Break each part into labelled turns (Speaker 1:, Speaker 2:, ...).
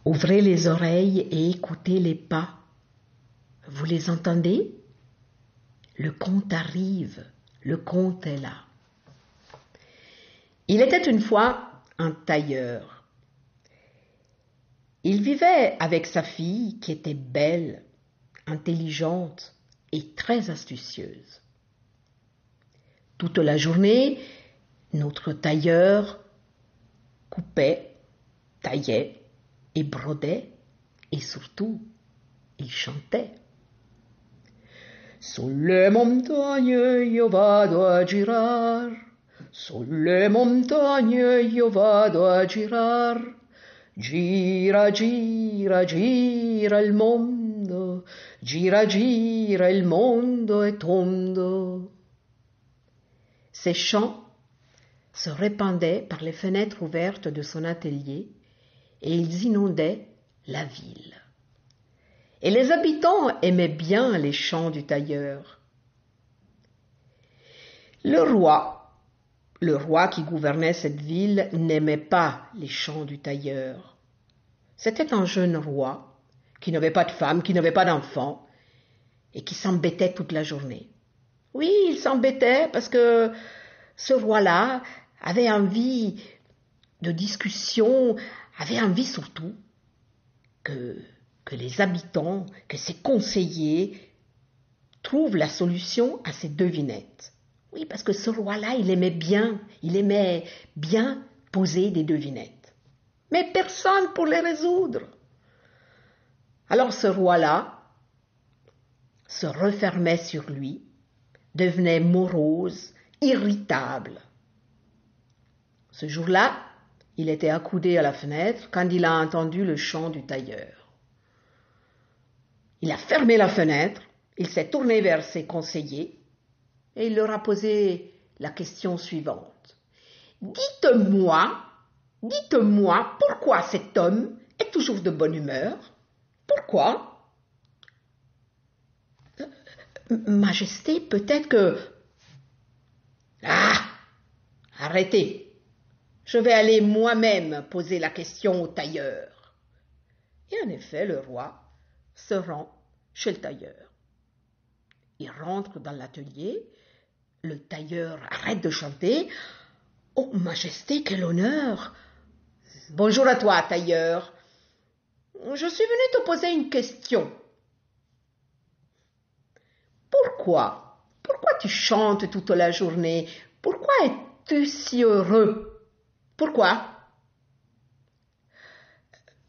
Speaker 1: Ouvrez les oreilles et écoutez les pas. Vous les entendez? Le conte arrive, le conte est là. Il était une fois un tailleur. Il vivait avec sa fille qui était belle, intelligente et très astucieuse. Toute la journée, notre tailleur coupait, taillait et brodait et surtout, il chantait. Sulle montagne io vado a girar, sulle montagne io vado a girar, gira, gira, gira il mondo, gira, gira il mondo è tondo. Ces chants se répandaient par les fenêtres ouvertes de son atelier et ils inondaient la ville. Et les habitants aimaient bien les chants du tailleur. Le roi qui gouvernait cette ville, n'aimait pas les chants du tailleur. C'était un jeune roi qui n'avait pas de femme, qui n'avait pas d'enfant et qui s'embêtait toute la journée. Oui, il s'embêtait parce que ce roi-là avait envie de discussion, avait envie surtout que les habitants, que ses conseillers trouvent la solution à ces devinettes. Oui, parce que ce roi-là, il aimait bien poser des devinettes. Mais personne pour les résoudre. Alors ce roi-là se refermait sur lui, devenait morose, irritable. Ce jour-là, il était accoudé à la fenêtre quand il a entendu le chant du tailleur. Il a fermé la fenêtre, il s'est tourné vers ses conseillers et il leur a posé la question suivante. Dites-moi, pourquoi cet homme est toujours de bonne humeur? Pourquoi? Majesté, peut-être que... Ah! Arrêtez! Je vais aller moi-même poser la question au tailleur. Et en effet, le roi se rend chez le tailleur. Il rentre dans l'atelier, le tailleur arrête de chanter. « Oh, Majesté, quel honneur !»« Bonjour à toi, tailleur. Je suis venu te poser une question. Pourquoi tu chantes toute la journée? Pourquoi es-tu si heureux? Pourquoi? »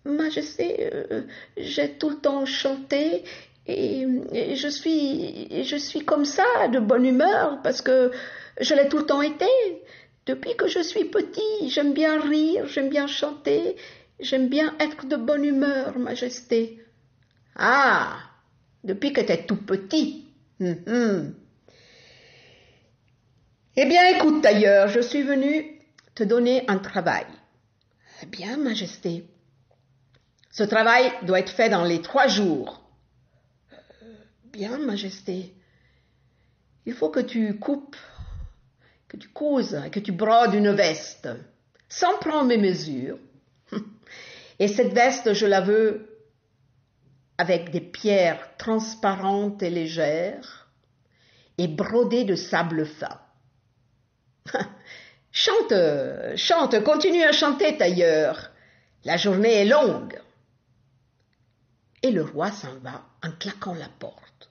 Speaker 1: Majesté, j'ai tout le temps chanté et je suis comme ça, de bonne humeur, parce que je l'ai tout le temps été. Depuis que je suis petit, j'aime bien rire, j'aime bien chanter, j'aime bien être de bonne humeur, Majesté. Ah, depuis que tu es tout petit. Eh bien, écoute, tailleur, je suis venu te donner un travail. Eh bien, Majesté. Ce travail doit être fait dans les 3 jours. Bien, Majesté. Il faut que tu coupes, que tu couses, que tu brodes une veste, sans prendre mes mesures. Et cette veste, je la veux avec des pierres transparentes et légères et brodées de sable fin. Chante, continue à chanter, tailleur. La journée est longue. Et le roi s'en va en claquant la porte.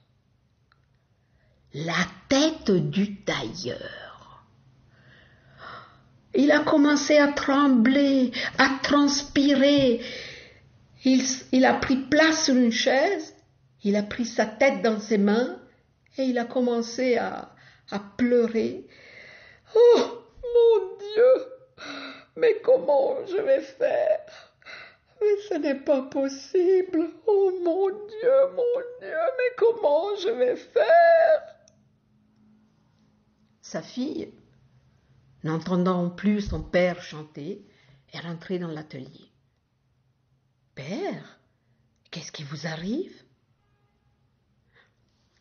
Speaker 1: La tête du tailleur. Il a commencé à trembler, à transpirer. Il a pris place sur une chaise, il a pris sa tête dans ses mains et il a commencé à pleurer. « Oh, mon Dieu, mais comment je vais faire ? Mais ce n'est pas possible. Oh mon Dieu, mais comment je vais faire ?» Sa fille, n'entendant plus son père chanter, est rentrée dans l'atelier. « Père, qu'est-ce qui vous arrive ?»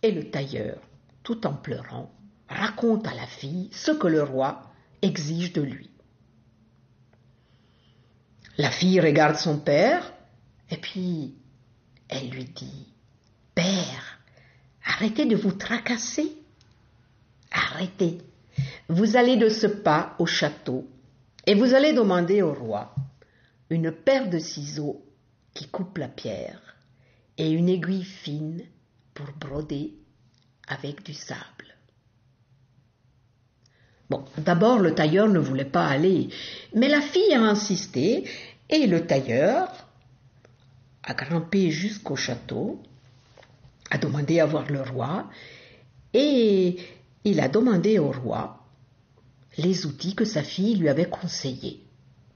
Speaker 1: Et le tailleur, tout en pleurant, raconte à la fille ce que le roi exige de lui. La fille regarde son père, Et puis, elle lui dit, « Père, arrêtez de vous tracasser. Arrêtez. Vous allez de ce pas au château et vous allez demander au roi une paire de ciseaux qui coupent la pierre et une aiguille fine pour broder avec du sable. » Bon, d'abord le tailleur ne voulait pas aller, mais la fille a insisté et le tailleur a grimpé jusqu'au château, a demandé à voir le roi et il a demandé au roi les outils que sa fille lui avait conseillé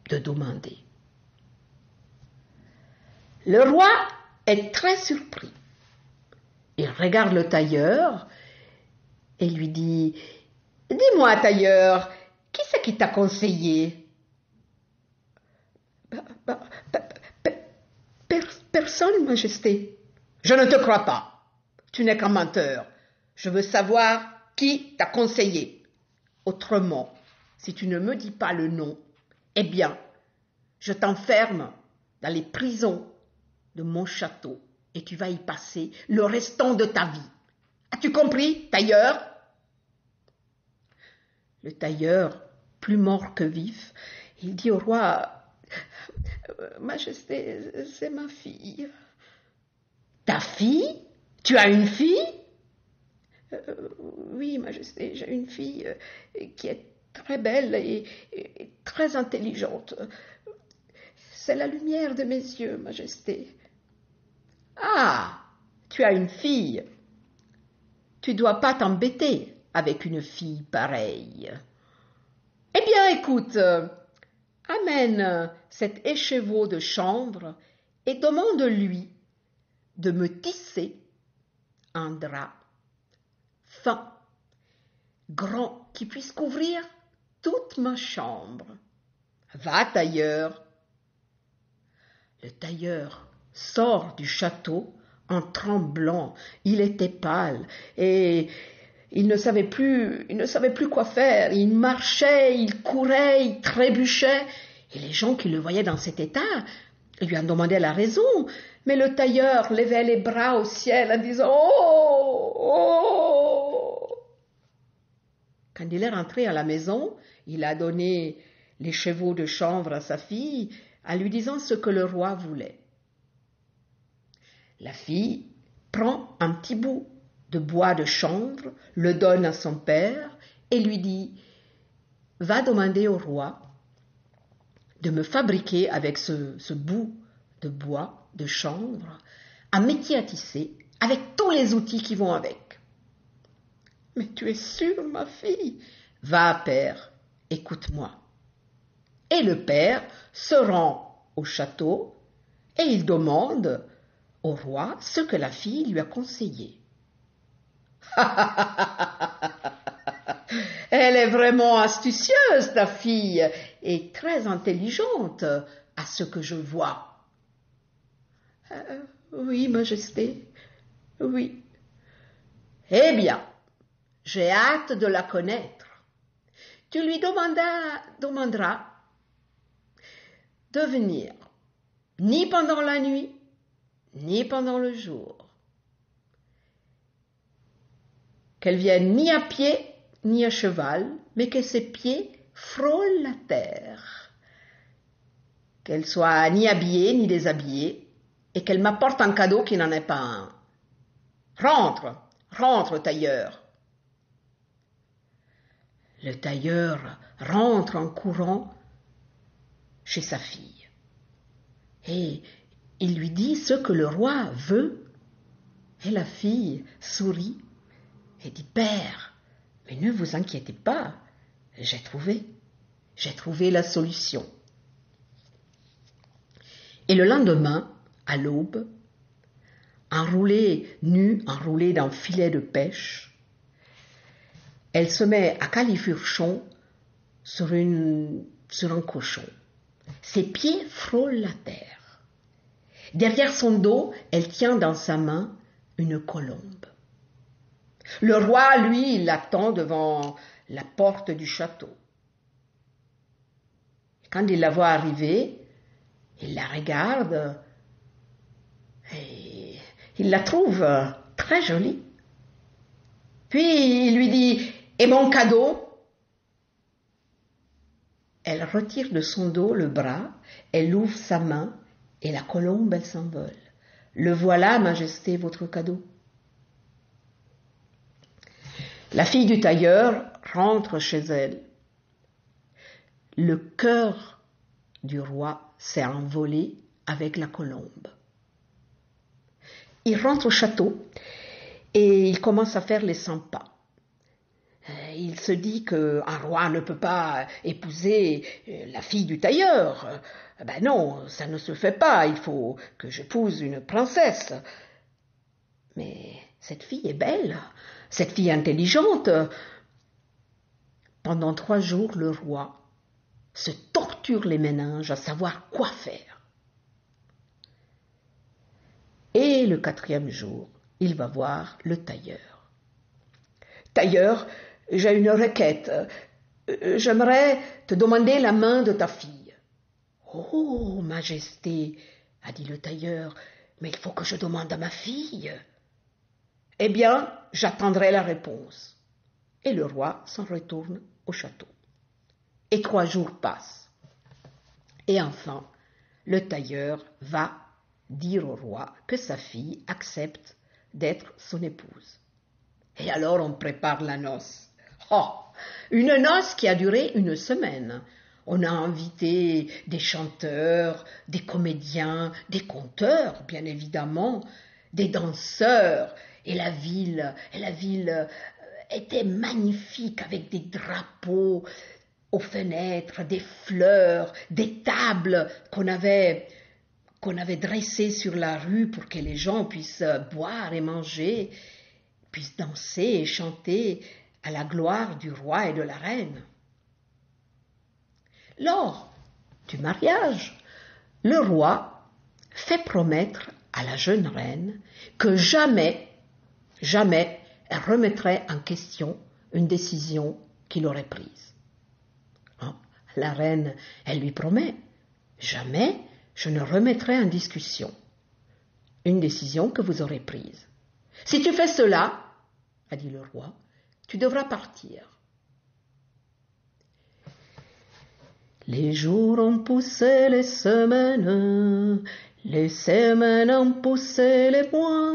Speaker 1: de demander. Le roi est très surpris. Il regarde le tailleur et lui dit « Dis-moi, tailleur, qui c'est qui t'a conseillé ?»« Personne, Majesté. »« Je ne te crois pas. Tu n'es qu'un menteur. Je veux savoir qui t'a conseillé. Autrement, si tu ne me dis pas le nom, eh bien, je t'enferme dans les prisons de mon château et tu vas y passer le restant de ta vie. As-tu compris, tailleur ?» Le tailleur, plus mort que vif, il dit au roi « Majesté, c'est ma fille. »« Ta fille? Tu as une fille ?»« Oui, Majesté, j'ai une fille qui est très belle et très intelligente. C'est la lumière de mes yeux, Majesté. »« Ah, tu as une fille. Tu dois pas t'embêter avec une fille pareille. Eh bien, écoute, amène cet écheveau de chanvre et demande-lui de me tisser un drap fin, grand, qui puisse couvrir toute ma chambre. Va, tailleur. » Le tailleur sort du château en tremblant. Il était pâle et il ne savait plus quoi faire. Il marchait, il courait, il trébuchait. Et les gens qui le voyaient dans cet état lui en demandaient la raison. Mais le tailleur levait les bras au ciel en disant « Oh, oh !» Quand il est rentré à la maison, il a donné les chevaux de chanvre à sa fille en lui disant ce que le roi voulait. La fille prend un petit bout de bois de chanvre, le donne à son père et lui dit « Va demander au roi de me fabriquer avec ce bout de bois de chanvre un métier à tisser avec tous les outils qui vont avec. » « Mais tu es sûre, ma fille ? » ?»« Va, père, écoute-moi. » Et le père se rend au château et il demande au roi ce que la fille lui a conseillé. Elle est vraiment astucieuse, ta fille, et très intelligente, à ce que je vois. Oui, Majesté, oui. Eh bien, j'ai hâte de la connaître. Tu lui demanderas de venir ni pendant la nuit, ni pendant le jour. Qu'elle vienne ni à pied, ni à cheval, mais que ses pieds frôlent la terre. Qu'elle soit ni habillée, ni déshabillée, et qu'elle m'apporte un cadeau qui n'en est pas un. Rentre, rentre, tailleur. Le tailleur rentre en courant chez sa fille. Et il lui dit ce que le roi veut. Et la fille sourit et dit « Père, mais ne vous inquiétez pas, j'ai trouvé la solution. » Et le lendemain, à l'aube, enroulée d'un filet de pêche, elle se met à califourchon sur un cochon. Ses pieds frôlent la terre. Derrière son dos, elle tient dans sa main une colombe. Le roi, lui, il l'attend devant la porte du château. Quand il la voit arriver, il la regarde Et il la trouve très jolie. Puis il lui dit « Et mon cadeau ?» Elle retire de son dos le bras, elle ouvre sa main et la colombe, elle s'envole. « Le voilà, Majesté, votre cadeau. » La fille du tailleur rentre chez elle. Le cœur du roi s'est envolé avec la colombe. Il rentre au château et il commence à faire les 100 pas. Il se dit qu'un roi ne peut pas épouser la fille du tailleur. Ben non, ça ne se fait pas, il faut que j'épouse une princesse. Mais cette fille est belle, cette fille intelligente. Pendant 3 jours, le roi se torture les méninges à savoir quoi faire. Et le 4e jour, il va voir le tailleur. « Tailleur, j'ai une requête. J'aimerais te demander la main de ta fille. »« Oh, Majesté, a dit le tailleur, mais il faut que je demande à ma fille. »« Eh bien, j'attendrai la réponse. » Et le roi s'en retourne au château. Et 3 jours passent. Et enfin, le tailleur va dire au roi que sa fille accepte d'être son épouse. Et alors on prépare la noce. Oh, une noce qui a duré 1 semaine. On a invité des chanteurs, des comédiens, des conteurs, bien évidemment, des danseurs. Et la ville était magnifique avec des drapeaux aux fenêtres, des fleurs, des tables qu'on avait dressées sur la rue pour que les gens puissent boire et manger, puissent danser et chanter à la gloire du roi et de la reine. Lors du mariage, le roi fait promettre à la jeune reine que jamais elle remettrait en question une décision qu'il aurait prise. La reine, elle lui promet, jamais je ne remettrai en discussion une décision que vous aurez prise. Si tu fais cela, a dit le roi, tu devras partir. Les jours ont poussé les semaines ont poussé les mois,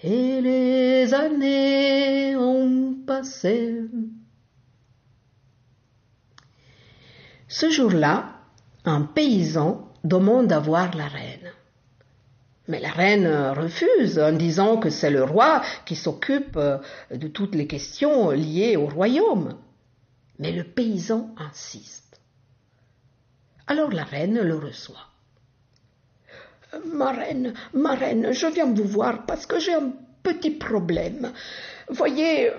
Speaker 1: et les années ont passé. Ce jour-là, un paysan demande à voir la reine. Mais la reine refuse en disant que c'est le roi qui s'occupe de toutes les questions liées au royaume. Mais le paysan insiste. Alors la reine le reçoit. Ma reine, je viens vous voir parce que j'ai un petit problème. Voyez,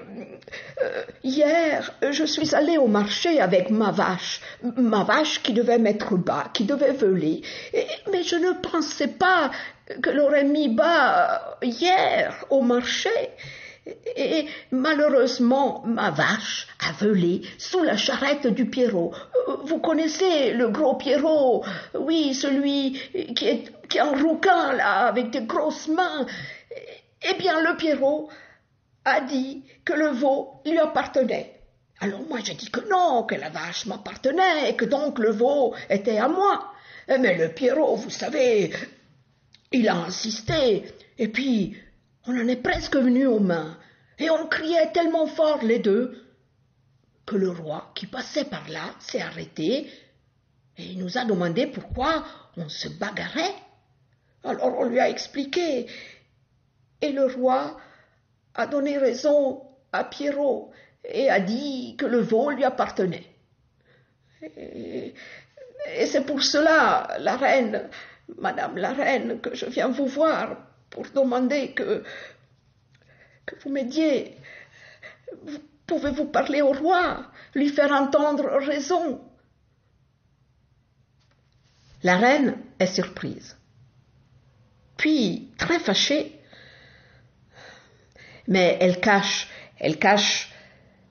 Speaker 1: hier, je suis allée au marché avec ma vache qui devait mettre bas, qui devait veuler. Mais je ne pensais pas qu'elle aurait mis bas hier au marché. Et malheureusement, ma vache a veulé sous la charrette du Pierrot. Vous connaissez le gros Pierrot, oui, celui qui est un rouquin, là, avec des grosses mains. Eh bien, le Pierrot a dit que le veau lui appartenait. Alors moi, j'ai dit que non, que la vache m'appartenait et que donc le veau était à moi. Mais le Pierrot, vous savez, il a insisté. Et puis, on en est presque venu aux mains. Et on criait tellement fort les deux que le roi, qui passait par là, s'est arrêté et il nous a demandé pourquoi on se bagarrait. Alors on lui a expliqué. Et le roi a donné raison à Pierrot et a dit que le veau lui appartenait. Et c'est pour cela, la reine, madame la reine, que je viens vous voir pour demander que vous m'aidiez. Pouvez-vous parler au roi, lui faire entendre raison? La reine est surprise, puis très fâchée, mais elle cache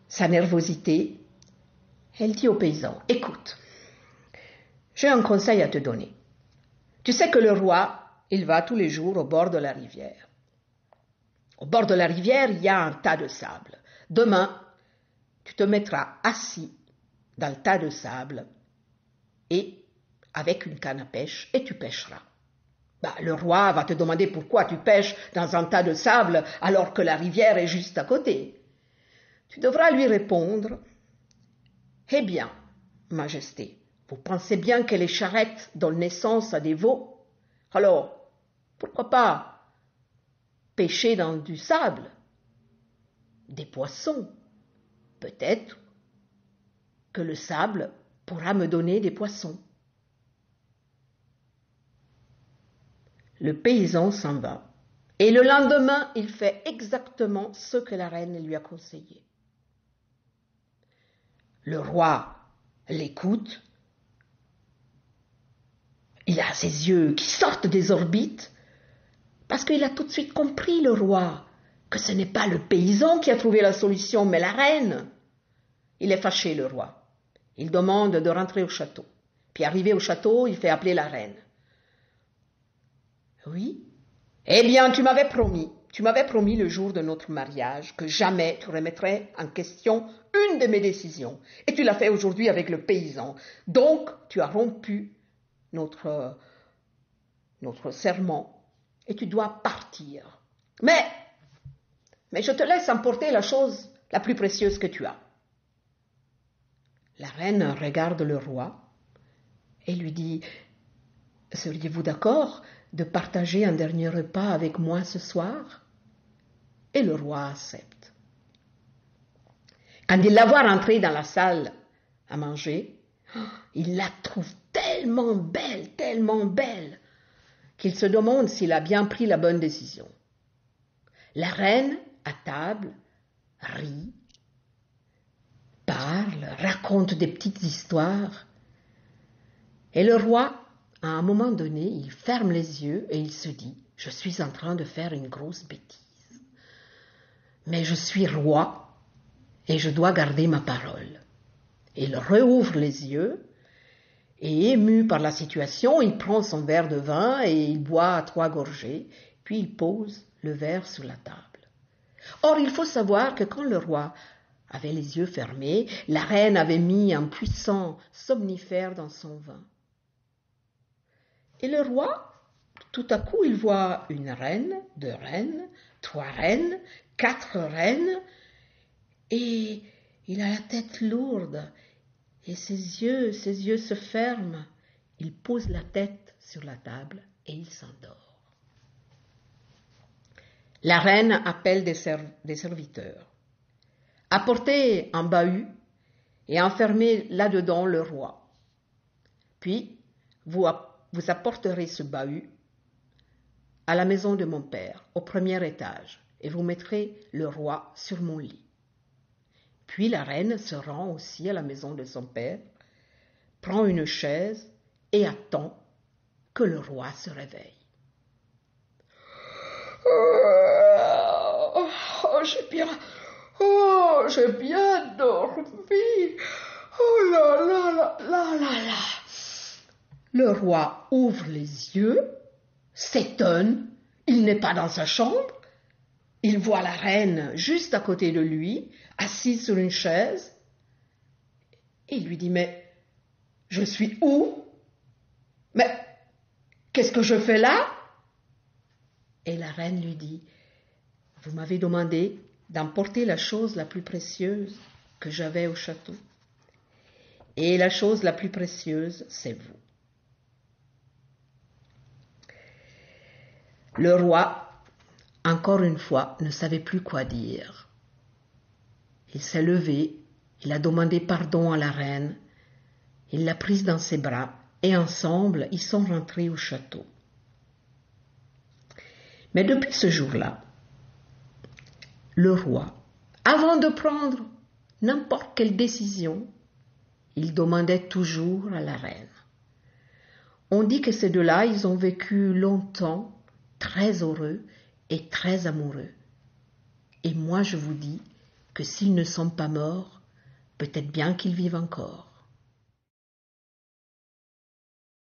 Speaker 1: sa nervosité. Elle dit au paysan, écoute, j'ai un conseil à te donner. Tu sais que le roi, il va tous les jours au bord de la rivière. Au bord de la rivière, il y a un tas de sable. Demain, tu te mettras assis dans le tas de sable et avec une canne à pêche et tu pêcheras. Le roi va te demander pourquoi tu pêches dans un tas de sable alors que la rivière est juste à côté. Tu devras lui répondre « Eh bien, Majesté, vous pensez bien que les charrettes donnent naissance à des veaux? Alors, pourquoi pas pêcher dans du sable, des poissons? Peut-être que le sable pourra me donner des poissons. » Le paysan s'en va. Et le lendemain, il fait exactement ce que la reine lui a conseillé. Le roi l'écoute. Il a ses yeux qui sortent des orbites parce qu'il a tout de suite compris, le roi, que ce n'est pas le paysan qui a trouvé la solution, mais la reine. Il est fâché, le roi. Il demande de rentrer au château. Puis arrivé au château, il fait appeler la reine. « Oui, eh bien, tu m'avais promis le jour de notre mariage que jamais tu remettrais en question une de mes décisions. Et tu l'as fait aujourd'hui avec le paysan. Donc, tu as rompu notre serment et tu dois partir. Mais je te laisse emporter la chose la plus précieuse que tu as. » La reine regarde le roi et lui dit « Seriez-vous d'accord de partager un dernier repas avec moi ce soir ?» Et le roi accepte. Quand il la voit rentrer dans la salle à manger, il la trouve tellement belle, qu'il se demande s'il a bien pris la bonne décision. La reine, à table, rit, parle, raconte des petites histoires. Et le roi, à un moment donné, il ferme les yeux et il se dit « Je suis en train de faire une grosse bêtise. Mais je suis roi et je dois garder ma parole. » Il rouvre les yeux et, ému par la situation, il prend son verre de vin et il boit à 3 gorgées, puis il pose le verre sur la table. Or, il faut savoir que quand le roi avait les yeux fermés, la reine avait mis un puissant somnifère dans son vin. Et le roi, tout à coup, il voit une reine, 2 reines, 3 reines, 4 reines, et il a la tête lourde, et ses yeux se ferment. Il pose la tête sur la table et il s'endort. La reine appelle des serviteurs. Apportez un bahut et enfermez là-dedans le roi. Puis, vous apporterez ce bahut à la maison de mon père, au 1er étage, et vous mettrez le roi sur mon lit. Puis la reine se rend aussi à la maison de son père, prend une chaise et attend que le roi se réveille. J'ai bien dormi. Oh là là là là là là. Le roi ouvre les yeux, s'étonne, il n'est pas dans sa chambre. Il voit la reine juste à côté de lui, assise sur une chaise. Et il lui dit « Mais je suis où? Mais qu'est-ce que je fais là ?» Et la reine lui dit « Vous m'avez demandé d'emporter la chose la plus précieuse que j'avais au château. Et la chose la plus précieuse, c'est vous. » Le roi, encore une fois, ne savait plus quoi dire. Il s'est levé, il a demandé pardon à la reine, il l'a prise dans ses bras et ensemble, ils sont rentrés au château. Mais depuis ce jour-là, le roi, avant de prendre n'importe quelle décision, il demandait toujours à la reine. On dit que ces deux-là, ils ont vécu longtemps, très heureux et très amoureux. Et moi, je vous dis que s'ils ne sont pas morts, peut-être bien qu'ils vivent encore.